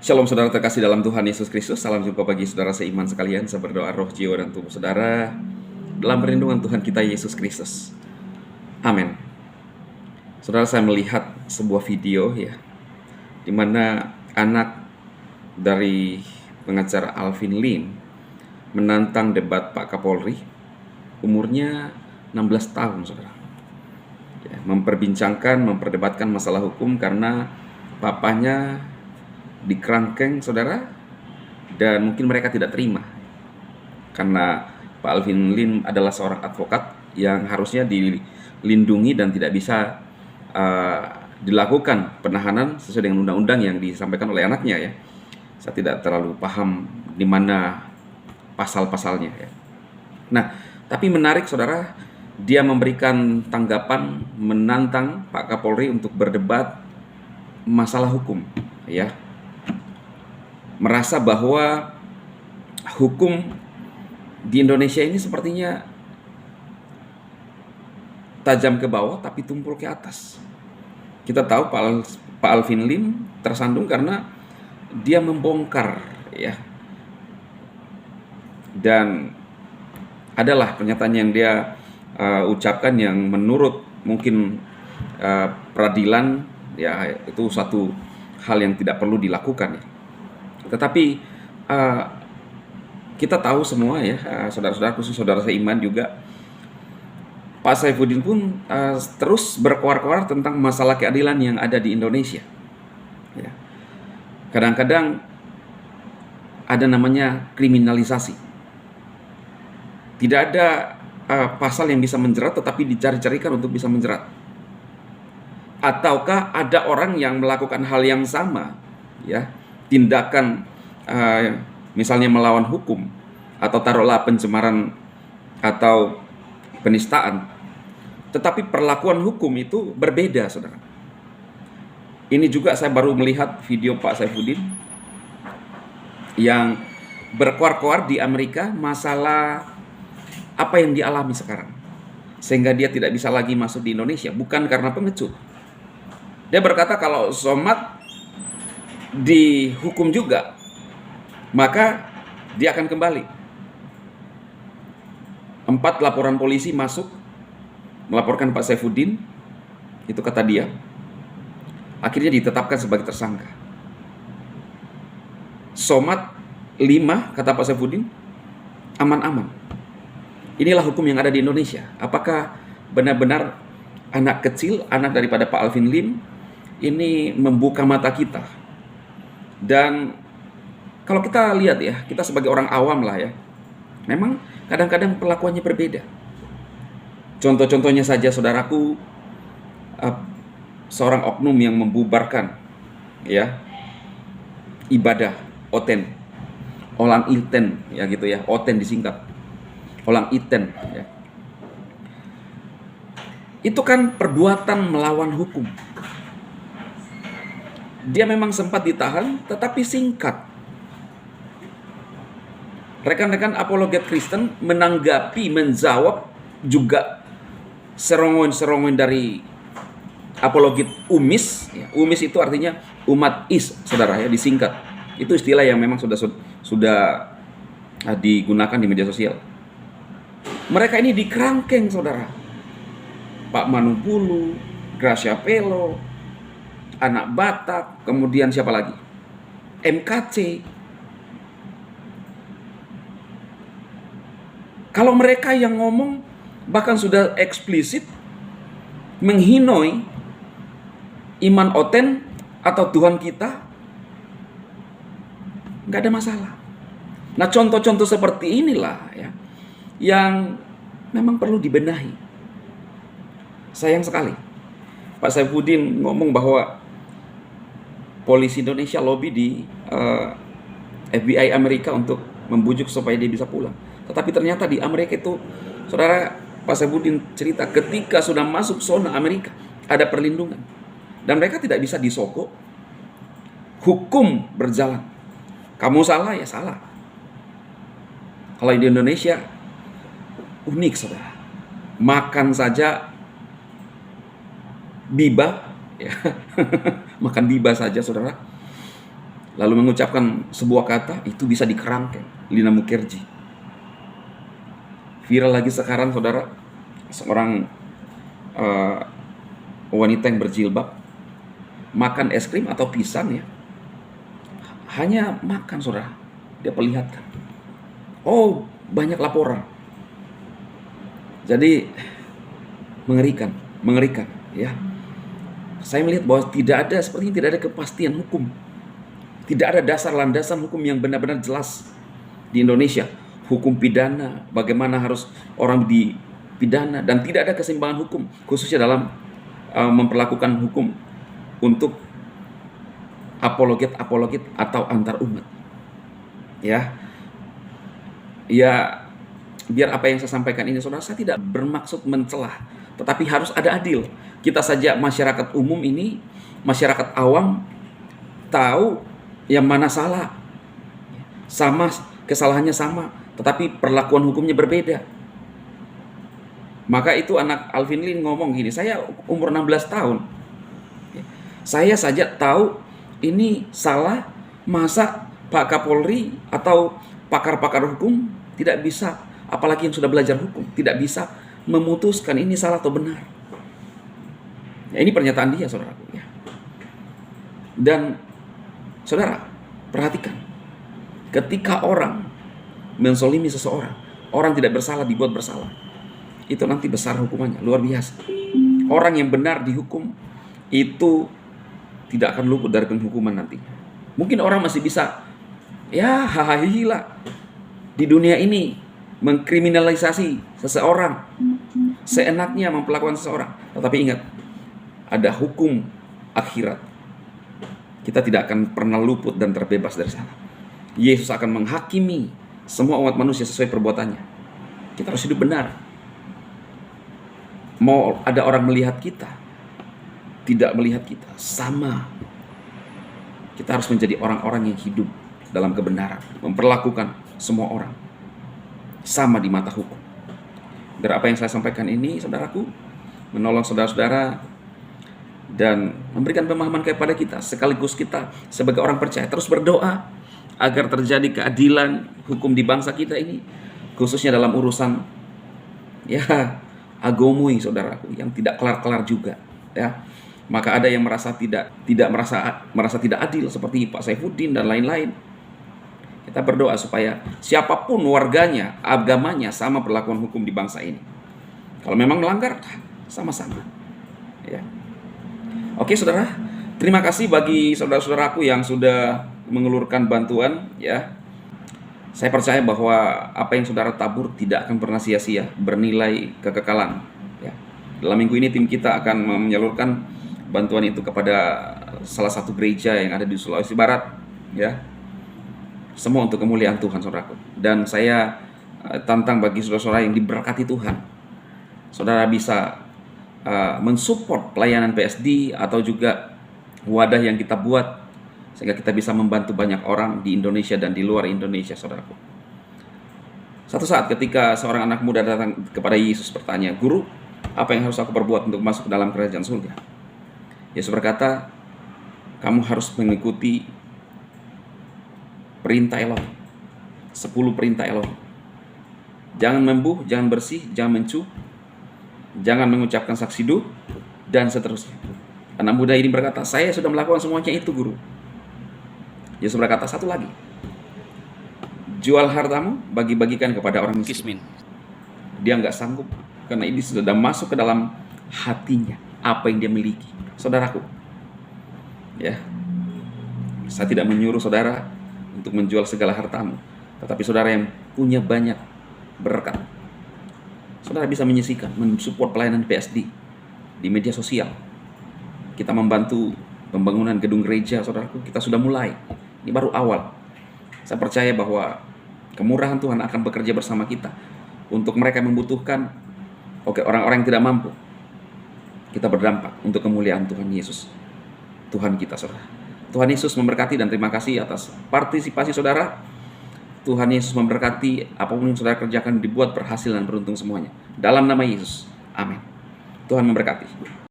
Shalom saudara terkasih dalam Tuhan Yesus Kristus. Salam jumpa bagi saudara seiman sekalian. Saya berdoa roh, jiwa, dan tubuh saudara dalam perlindungan Tuhan kita Yesus Kristus. Amin. Saudara, saya melihat sebuah video di mana anak dari pengacara Alvin Lim menantang debat Pak Kapolri. Umurnya 16 tahun, saudara. Memperdebatkan masalah hukum karena papanya dikerangkeng, saudara, dan mungkin mereka tidak terima karena Pak Alvin Lim adalah seorang advokat yang harusnya dilindungi dan tidak bisa dilakukan penahanan sesuai dengan undang-undang yang disampaikan oleh anaknya ya. Saya tidak terlalu paham di mana pasal-pasalnya ya. Nah, tapi menarik saudara, dia memberikan tanggapan menantang Pak Kapolri untuk berdebat masalah hukum ya. Merasa bahwa hukum di Indonesia ini sepertinya tajam ke bawah tapi tumpul ke atas. Kita tahu Pak Alvin Lim tersandung karena dia membongkar ya. Dan adalah pernyataan yang dia ucapkan yang menurut mungkin peradilan ya, itu satu hal yang tidak perlu dilakukan ya. Tetapi kita tahu semua ya, saudara-saudara, khusus saudara seiman juga, Pak Saifuddin pun terus berkoar-koar tentang masalah keadilan yang ada di Indonesia. Ya. Kadang-kadang ada namanya kriminalisasi. Tidak ada pasal yang bisa menjerat, tetapi dicari-carikan untuk bisa menjerat. Ataukah ada orang yang melakukan hal yang sama, ya, tindakan misalnya melawan hukum atau taruhlah pencemaran atau penistaan, tetapi perlakuan hukum itu berbeda, saudara. Ini juga saya baru melihat video Pak Saifuddin yang berkoar-koar di Amerika masalah apa yang dialami sekarang, sehingga dia tidak bisa lagi masuk di Indonesia, bukan karena pengecut. Dia berkata kalau Somad dihukum juga, maka dia akan kembali. 4 laporan polisi masuk melaporkan Pak Saifuddin, itu kata dia. Akhirnya ditetapkan sebagai tersangka. Somad 5, kata Pak Saifuddin, aman-aman. Inilah hukum yang ada di Indonesia. Apakah benar-benar anak kecil, anak daripada Pak Alvin Lim ini membuka mata kita? Dan kalau kita lihat ya, kita sebagai orang awam lah ya, memang kadang-kadang perlakuannya berbeda. Contoh-contohnya saja saudaraku, seorang oknum yang membubarkan ya ibadah oten, Olang Iten ya gitu ya, oten disingkat, Olang Iten ya. Itu kan perbuatan melawan hukum. Dia memang sempat ditahan, tetapi singkat. Rekan-rekan apologet Kristen menanggapi, menjawab juga serongan-serongan dari apologet UMIS. Ya, UMIS itu artinya umat is, saudara ya, disingkat. Itu istilah yang memang sudah digunakan di media sosial. Mereka ini dikerangkeng, saudara. Pak Manubulu, Gracia Pelo, Anak Batak, kemudian siapa lagi? MKC. Kalau mereka yang ngomong bahkan sudah eksplisit menghinoi iman oten atau Tuhan kita, nggak ada masalah. Nah, contoh-contoh seperti inilah ya yang memang perlu dibenahi. Sayang sekali Pak Saifuddin ngomong bahwa polisi Indonesia lobby di FBI Amerika untuk membujuk supaya dia bisa pulang. Tetapi ternyata di Amerika itu, saudara, Pak Saifuddin cerita ketika sudah masuk zona Amerika ada perlindungan. Dan mereka tidak bisa disogok. Hukum berjalan. Kamu salah ya salah. Kalau di Indonesia unik, saudara. Makan saja biba ya. Makan biba saja, saudara, lalu mengucapkan sebuah kata, itu bisa dikerangkeng. Lina Mukherjee. Viral lagi sekarang, saudara, seorang wanita yang berjilbab makan es krim atau pisang, ya, hanya makan, saudara, dia perlihatkan. Oh, banyak laporan. Jadi mengerikan, ya. Saya melihat bahwa sepertinya tidak ada kepastian hukum. Tidak ada dasar landasan hukum yang benar-benar jelas di Indonesia. Hukum pidana, bagaimana harus orang dipidana, dan tidak ada keseimbangan hukum, khususnya dalam memperlakukan hukum untuk apologet atau antar umat. Ya, biar apa yang saya sampaikan ini, saudara, saya tidak bermaksud mencelah, tetapi harus ada adil. Kita saja masyarakat umum ini, masyarakat awam, tahu yang mana salah. Sama, kesalahannya sama, tetapi perlakuan hukumnya berbeda. Maka itu anak Alvin Lee ngomong gini, saya umur 16 tahun. Saya saja tahu ini salah, masa Pak Kapolri atau pakar-pakar hukum tidak bisa, apalagi yang sudah belajar hukum, tidak bisa memutuskan ini salah atau benar. Ya, ini pernyataan dia, saudaraku, ya. Dan saudara, perhatikan, ketika orang menzolimi seseorang, orang tidak bersalah dibuat bersalah, itu nanti besar hukumannya, luar biasa. Orang yang benar dihukum itu tidak akan luput dari penghukuman nantinya. Mungkin orang masih bisa, ya, hahaha, di dunia ini mengkriminalisasi seseorang, seenaknya memperlakukan seseorang. Tetapi ingat, ada hukum akhirat. Kita tidak akan pernah luput dan terbebas dari sana. Yesus akan menghakimi semua umat manusia sesuai perbuatannya. Kita harus hidup benar. Mau ada orang melihat kita, tidak melihat kita, sama. Kita harus menjadi orang-orang yang hidup dalam kebenaran, memperlakukan semua orang sama di mata hukum. Dari apa yang saya sampaikan ini, saudaraku, menolong saudara-saudara dan memberikan pemahaman kepada kita, sekaligus kita sebagai orang percaya terus berdoa agar terjadi keadilan hukum di bangsa kita ini, khususnya dalam urusan, ya, agomoy, saudaraku, yang tidak kelar-kelar juga, ya. Maka ada yang merasa tidak adil seperti Pak Saifuddin dan lain-lain. Kita berdoa supaya siapapun warganya, agamanya, sama perlakuan hukum di bangsa ini. Kalau memang melanggar, sama-sama, ya. Oke, saudara, terima kasih bagi saudara-saudaraku yang sudah mengelurkan bantuan, ya. Saya percaya bahwa apa yang saudara tabur tidak akan pernah sia-sia, bernilai kekekalan, ya. Dalam minggu ini tim kita akan menyalurkan bantuan itu kepada salah satu gereja yang ada di Sulawesi Barat, ya. Semua untuk kemuliaan Tuhan, saudaraku. Dan saya tantang bagi saudara-saudara yang diberkati Tuhan, saudara bisa mensupport pelayanan PSD atau juga wadah yang kita buat sehingga kita bisa membantu banyak orang di Indonesia dan di luar Indonesia, saudaraku. Satu saat ketika seorang anak muda datang kepada Yesus bertanya, "Guru, apa yang harus aku perbuat untuk masuk ke dalam kerajaan surga?" Yesus berkata, "Kamu harus mengikuti perintah Elohim, 10 perintah Elohim. Jangan membuh, jangan bersih, jangan mencu, jangan mengucapkan saksi duh, dan seterusnya." Anak muda ini berkata, "Saya sudah melakukan semuanya itu, Guru." Yesus berkata, "Satu lagi, jual hartamu, bagi-bagikan kepada orang miskin." Dia nggak sanggup, karena ini sudah masuk ke dalam hatinya, apa yang dia miliki. Saudaraku, ya, saya tidak menyuruh saudara untuk menjual segala hartamu, tetapi saudara yang punya banyak berkat, saudara bisa menyisihkan, mensupport pelayanan PSD di media sosial. Kita membantu pembangunan gedung gereja, saudaraku, kita sudah mulai. Ini baru awal. Saya percaya bahwa kemurahan Tuhan akan bekerja bersama kita untuk mereka yang membutuhkan. Oke, orang-orang yang tidak mampu, kita berdampak untuk kemuliaan Tuhan Yesus, Tuhan kita, saudara. Tuhan Yesus memberkati dan terima kasih atas partisipasi saudara. Tuhan Yesus memberkati, apapun yang saudara kerjakan dibuat berhasil dan beruntung semuanya. Dalam nama Yesus, amin. Tuhan memberkati.